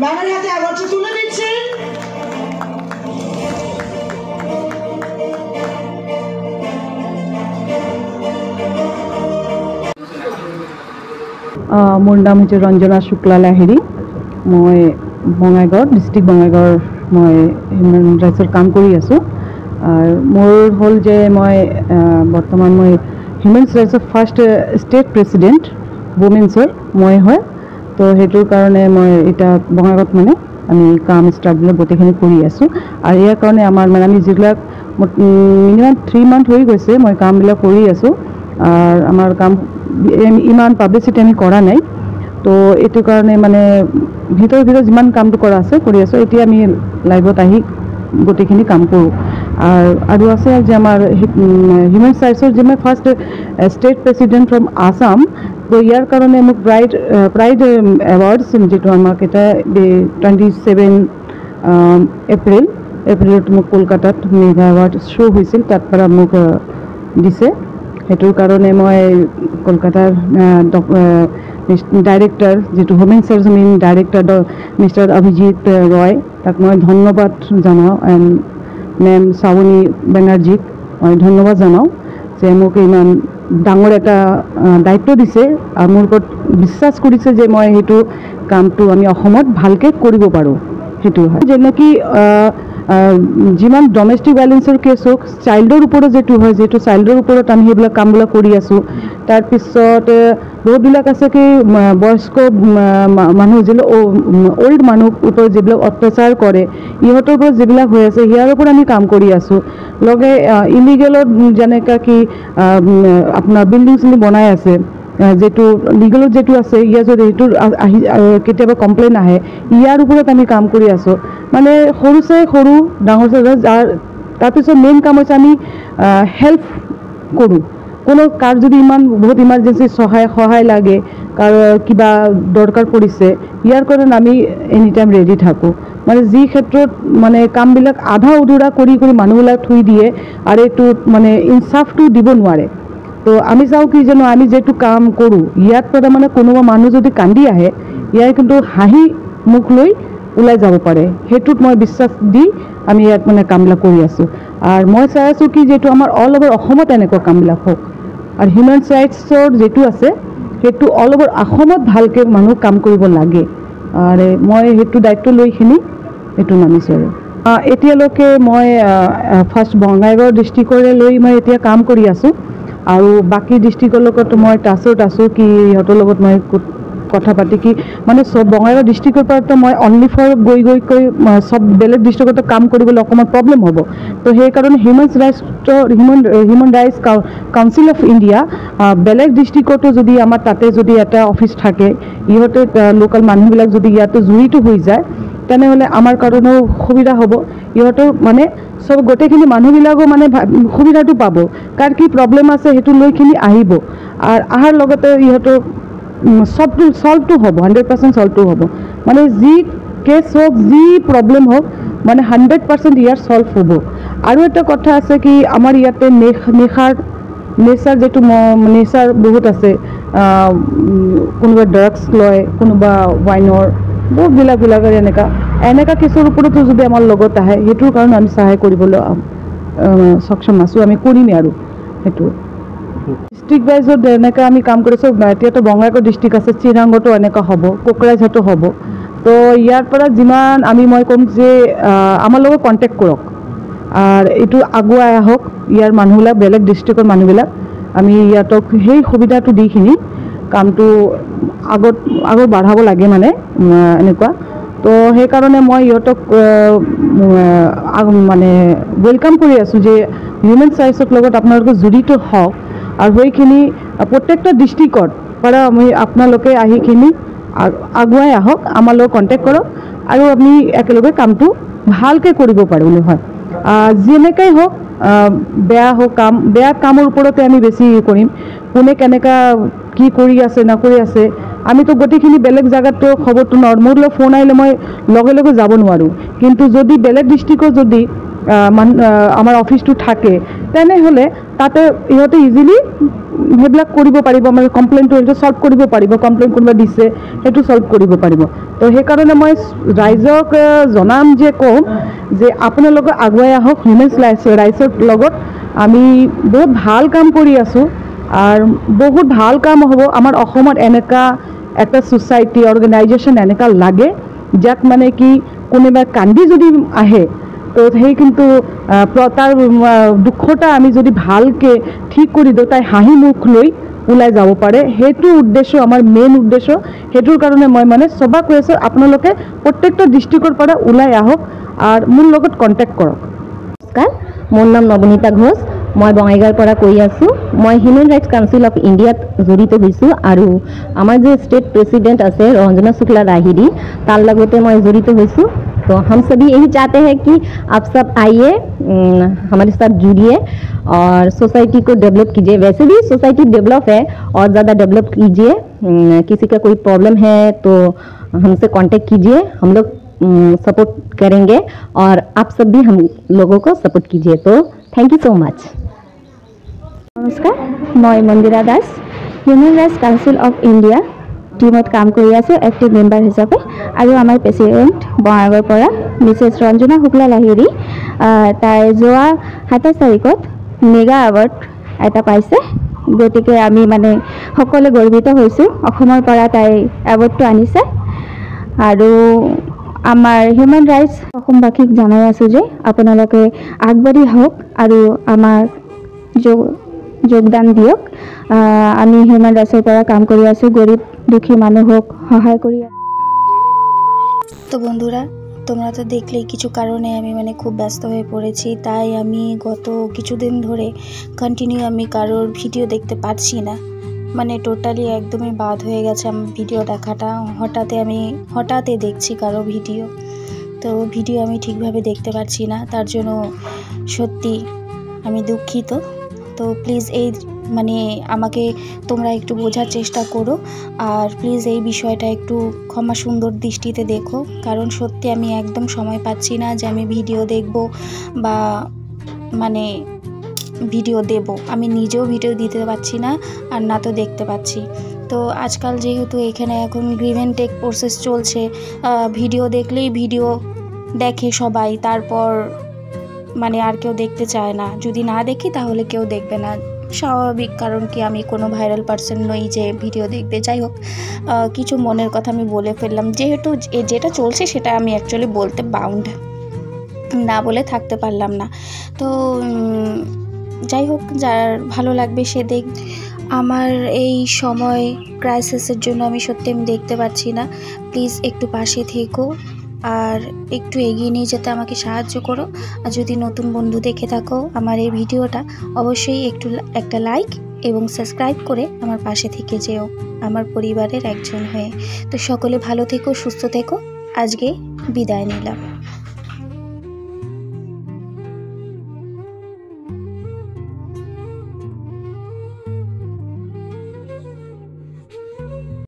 ম্যামেৰ হাতে অ্যাওয়াৰ্ডটা তুলে দিচ্ছি। মোৰ নাম হৈছে ৰঞ্জনা শুক্লা লাহিৰী। মই বঙাইগাঁও ডিষ্ট্ৰিক্ট বঙাইগাঁৱৰ মই হিউমেন ৰাইটছৰ কাম কৰি আছোঁ। আৰু মোৰ হ'ল যে মই বৰ্তমান মই হিউমেন ৰাইটছৰ ফাৰ্ষ্ট ষ্টেট প্ৰেচিডেণ্ট ৱমেন্সৰ মই হয়। তো সেইটোৰ কাৰণে মই এতিয়া বঙাইগাঁৱত মানে আমি কাম ষ্টাৰ্টবিলাক গোটেইখিনি কৰি আছোঁ। আৰু ইয়াৰ কাৰণে আমাৰ মানে আমি যিবিলাক মিনিমাম 3 মান্থ হৈ গৈছে মই কামবিলাক কৰি আছোঁ। আৰু আমাৰ কাম ইমান পাব্লিচিটি আমি কৰা নাই। তো এইটো কাৰণে মানে ভিতৰত যিমান কামটো কৰা আছে কৰি আছোঁ। এতিয়া আমি লাইভত আহি গোটেইখিনি কাম কৰোঁ। আৰু আছে যে আমাৰ হিউমেন ৰাইটছৰ যে মই first state president from Assam. তো ইয়াৰ কাৰণে মোক প্ৰাইড এৱাৰ্ডছ যিটো আমাক এটা 27 এপ্ৰিলত মোক কলকাতাত মেগা এৱাৰ্ড শ্ব' হৈছিল, তাত পৰা মোক দিছে। সেইটোৰ কাৰণে মই কলকাতাৰ ডাইৰেক্টৰ যিটো human services main director mister Abhijit Roy, তাক মই ধন্যবাদ জনাওঁ। মেম শ্ৰাৱণী বেনাৰ্জীক মই ধন্যবাদ জনাওঁ যে মোক ইমান ডাঙৰ এটা দায়িত্ব দিছে আৰু মোৰ ওপৰত বিশ্বাস কৰিছে যে মই সেইটো কামটো আমি অসমত ভালকৈ কৰিব পাৰোঁ। সেইটো হয় যেনেকৈ যিমান ডমেষ্টিক ভাইলেন্সৰ কেছ হওক, চাইল্ডৰ ওপৰত যিটো হয়, যিহেতু চাইল্ডৰ ওপৰত আমি সেইবিলাক কামবিলাক কৰি আছোঁ। তাৰপিছত বহুতবিলাক আছে কি বয়স্ক মানুহ যিবিলাক অল্ড মানুহ ওপৰত যিবিলাক অত্যাচাৰ কৰে, ইহঁতৰ ওপৰত যিবিলাক হৈ আছে ইয়াৰ ওপৰত আমি কাম কৰি আছোঁ। লগে ইলিগেলত যেনেকৈ কি আপোনাৰ বিল্ডিং চিল্ডিং বনাই আছে, যিটো লিগেলত যিটো আছে ইয়াৰ যদি সেইটো আহি কেতিয়াবা কমপ্লেইন আহে, ইয়াৰ ওপৰত আমি কাম কৰি আছোঁ। মানে সৰু চাই সৰু ডাঙৰ চাই যাৰ। তাৰপিছত মেইন কাম হৈছে আমি হেল্প কৰোঁ। কোনো কাৰ যদি বহুত ইমাৰ্জেঞ্চি সহায় লাগে, কাৰ কিবা দৰকাৰ পৰিছে, ইয়াৰ কাৰণে আমি এনি টাইম ৰেডি থাকোঁ। মানে যি ক্ষেত্ৰত মানে কামবিলাক আধা অধুৰা কৰি মানুহবিলাক থৈ দিয়ে আৰু এইটোত মানে ইনচাফটো দিব নোৱাৰে। তো আমি চাওঁ কি জানো, আমি যিটো কাম কৰোঁ ইয়াত পৰা মানে কোনোবা মানুহ যদি কান্দি আহে, ইয়াৰ কিন্তু হাঁহি মুখ লৈ ওলাই যাব পাৰে। সেইটোত মই বিশ্বাস দি আমি ইয়াত মানে কামবিলাক কৰি আছোঁ। আৰু মই চাই আছোঁ কি যিটো আমাৰ অল অভাৰ অসমত এনেকুৱা কামবিলাক হওক। আৰু হিউমেন ৰাইটছৰ যিটো আছে সেইটো অল অভাৰ অসমত ভালকৈ মানুহ কাম কৰিব লাগে। আৰু মই সেইটো দায়িত্ব লৈখিনি এইটো মানিছোঁ। আৰু এতিয়ালৈকে মই ফাৰ্ষ্ট বঙাইগাঁও ডিষ্ট্ৰিক্টৰে লৈ মই এতিয়া কাম কৰি আছোঁ। আৰু বাকী ডিষ্ট্ৰিক্টৰ লগত মই টাচত আছোঁ কি সিহঁতৰ লগত মই কথা পাতি কি মানে চব বঙাইগাঁও ডিষ্ট্ৰিক্টৰ পৰাতো মই অনলি ফৰ গৈ চব বেলেগ ডিষ্ট্ৰিক্টতো কাম কৰিবলৈ অকণমান প্ৰব্লেম হ'ব। তো সেইকাৰণে human rights council of India বেলেগ ডিষ্ট্ৰিক্টতো যদি আমাৰ তাতে যদি এটা অফিচ থাকে, ইহঁতে লোকেল মানুহবিলাক যদি ইয়াতে জড়িত হৈ যায়, তেনেহ'লে আমাৰ কাৰণেও সুবিধা হ'ব। ইহঁতৰ মানে চব গোটেইখিনি মানুহবিলাকো মানে সুবিধাটো পাব। কাৰ কি প্ৰব্লেম আছে সেইটো লৈখিনি আহিব। আৰু অহাৰ লগতে ইহঁতৰ চল্ভটো হ'ব, 100% চল্ভটো হ'ব। মানে যি কেছ হওক, যি প্ৰব্লেম হওক, মানে 100% ইয়াৰ চল্ভ হ'ব। আৰু এটা কথা আছে কি আমাৰ ইয়াতে নেচাৰ যিটো নেচাৰ বহুত আছে। কোনোবা ড্ৰাগছ লয়, কোনোবা ৱাইনৰ বহুতবিলাক এনেকুৱা কেছৰ ওপৰতো যদি আমাৰ লগত আহে, সেইটোৰ কাৰণে আমি সহায় কৰিবলৈ সক্ষম আছোঁ। আমি কৰিমেই আৰু সেইটো ডিষ্ট্ৰিক্ট ৱাইজত এনেকৈ আমি কাম কৰিছোঁ। এতিয়াতো বঙাইগাঁও ডিষ্ট্ৰিক্ট আছে, চিৰাঙতো এনেকুৱা হ'ব, কোকৰাঝাৰতো হ'ব। তো ইয়াৰ পৰা যিমান মই ক'ম যে আমাৰ লগত কণ্টেক্ট কৰক আৰু এইটো আগুৱাই আহক। ইয়াৰ মানুহবিলাক বেলেগ ডিষ্ট্ৰিক্টৰ মানুহবিলাক আমি ইয়াতক সেই সুবিধাটো দিখিনি কামটো আগত বাঢ়াব লাগে মানে এনেকুৱা। তো সেইকাৰণে মই ইহঁতক মানে ৱেলকাম কৰি আছোঁ যে হিউমেন ৰাইটছৰ লগত আপোনালোকে জড়িত হওক। আৰু সেইখিনি প্ৰত্যেকটা ডিষ্ট্ৰিক্টৰ পৰা আমি আপোনালোকে আহিখিনি আগুৱাই আহক, আমাৰ লগত কণ্টেক্ট কৰক আৰু আমি একেলগে কামটো ভালকৈ কৰিব পাৰোঁ বুলি হয়। যেনেকৈ হওক, বেয়া কামৰ ওপৰতে আমি বেছি কৰিম। কোনে কেনেকুৱা কি কৰি আছে নকৰি আছে, আমিতো গোটেইখিনি বেলেগ জেগাততো খবৰটো মোৰলৈ ফোন আহিলে মই লগে লগে যাব নোৱাৰোঁ। কিন্তু যদি বেলেগ ডিষ্ট্ৰিক্টত যদি আমাৰ অফিচটো থাকে, তেনেহ'লে তাতে ইহঁতে ইজিলি সেইবিলাক কৰিব পাৰিব, মানে কমপ্লেইনটো সেইটো ছল্ভ কৰিব পাৰিব, কমপ্লেইন কোনোবা দিছে সেইটো ছল্ভ কৰিব পাৰিব। তো সেইকাৰণে মই ৰাইজক জনাম যে ক'ম যে আপোনালোকে আগুৱাই আহক, হিউমেন ৰাইটছৰ লগত আমি বহুত ভাল কাম কৰি আছোঁ আৰু বহুত ভাল কাম হ'ব। আমাৰ অসমত এনেকুৱা একটা ছ'চাইটি অৰ্গেনাইজেশ্যন এনেকুৱা লাগে যাক মানে কি কোনোবা কান্দি যদি আহে তো সেই কিন্তু তাৰ দুখটা আমি যদি ভালকৈ ঠিক কৰি দিওঁ, তাই হাঁহি মুখ লৈ ওলাই যাব পাৰে। সেইটো উদ্দেশ্য আমাৰ মেইন উদ্দেশ্য। সেইটোৰ কাৰণে মই মানে সবাক কৈ আছোঁ আপোনালোকে প্ৰত্যেকটা ডিষ্ট্ৰিক্টৰ পৰা ওলাই আহক আৰু মোৰ লগত কণ্টেক্ট কৰক। নমস্কাৰ, মোৰ নাম নৱনীতা ঘোষ, মই বঙাইগাঁৱৰ পৰা কৈ আছোঁ। মই হিউমেন ৰাইটছ কাউন্সিল অফ ইণ্ডিয়াত জড়িত হৈছোঁ আৰু আমাৰ যে ষ্টেট প্ৰেচিডেণ্ট আছে ৰঞ্जना শুক্লা লাহিড়ী, তাৰ লগতে মই জড়িত হৈছোঁ। तो हम सभी यही चाहते हैं कि आप सब आइए, हमारे साथ जुड़िए और सोसाइटी को डेवलप कीजिए। वैसे भी सोसाइटी डेवलप है और ज़्यादा डेवलप कीजिए। किसी का कोई प्रॉब्लम है तो हमसे कांटेक्ट कीजिए, हम लोग सपोर्ट करेंगे और आप सब भी हम लोगों को सपोर्ट कीजिए। तो थैंक यू सो मच। नमस्कार, मैं Mandira Das, human rights council of India टीमत काम कर एक्टिव मेम्बार हिसापे और आमार प्रेसिडेंट बङाइगाँवर पर मिसेस रंजना शुक्ला लाहिड़ी ताई जोआ 27 तारिखत मेगा एवार्ड एटा पाइছে। गतिके आमी माने सकले गर्वित হৈছোঁ, অসমৰ পৰা তাই এৱাৰ্ডটো আনিছে আৰু আমাৰ হিউমেন ৰাইটছ অসমবাসীক জনাই আছোঁ যে আপোনালোকে আগবাঢ়ি আহক আৰু আমাৰ যোগদান দিয়ক। আমি হিউমেন ৰাইটছৰ পৰা কাম কৰি আছোঁ, গৰিব দুঃখী মানুহক সহায় কৰি। তো বন্ধুরা, তোমরা তো দেখলেই কিছু কারণে আমি মানে খুব ব্যস্ত হয়ে পড়েছি, তাই আমি গত কিছুদিন ধরে কন্টিনিউ আমি কারোর ভিডিও দেখতে পাচ্ছি না, মানে টোটালি একদমই বাদ হয়ে গেছে আমার ভিডিও দেখাটা। হঠাৎই দেখছি কারো ভিডিও, তো ভিডিও আমি ঠিকভাবে দেখতে পাচ্ছি না, তার জন্য সত্যি আমি দুঃখিত। তো প্লিজ এই মানে আমাকে তোমরা একটু বোঝার চেষ্টা করো আর প্লিজ এই বিষয়টা একটু ক্ষমা সুন্দর দৃষ্টিতে দেখো, কারণ সত্যি আমি একদম সময় পাচ্ছি না যে আমি ভিডিও দেখব বা মানে ভিডিও দেব। আমি নিজেও ভিডিও দিতে পারছি না আর না তো দেখতে পাচ্ছি। তো আজকাল যেহেতু এখানে এখন গিভ অ্যান্ড টেক প্রসেস চলছে, ভিডিও দেখলেই ভিডিও দেখে সবাই, তারপর মানে আর কেউ দেখতে চায় না। যদি না দেখি তাহলে কেউ দেখবে না, স্বাভাবিক, কারণ কি আমি কোনো ভাইরাল পারসন নই যে ভিডিও দেখবে। যাই হোক, কিছু মনের কথা আমি বলে ফেললাম, যেহেতু যেটা চলছে সেটা আমি অ্যাকচুয়ালি বলতে বাউন্ড, না বলে থাকতে পারলাম না। তো যাই হোক, যার ভালো লাগবে সে দেখ। আমার এই সময় ক্রাইসিসের জন্য আমি দেখতে পাচ্ছি না, প্লিজ একটু পাশে থেকো আর একটু এগিয়ে নিয়ে যেতে আমাকে সাহায্য করো। আর যদি নতুন বন্ধু দেখে থাকো আমার এই ভিডিওটা, অবশ্যই একটা লাইক এবং সাবস্ক্রাইব করে আমার পাশে থেকে যেও আমার পরিবারের একজন হয়ে। তো সকলে ভালো থেকো, সুস্থ থেকো, আজকে বিদায় নিলাম।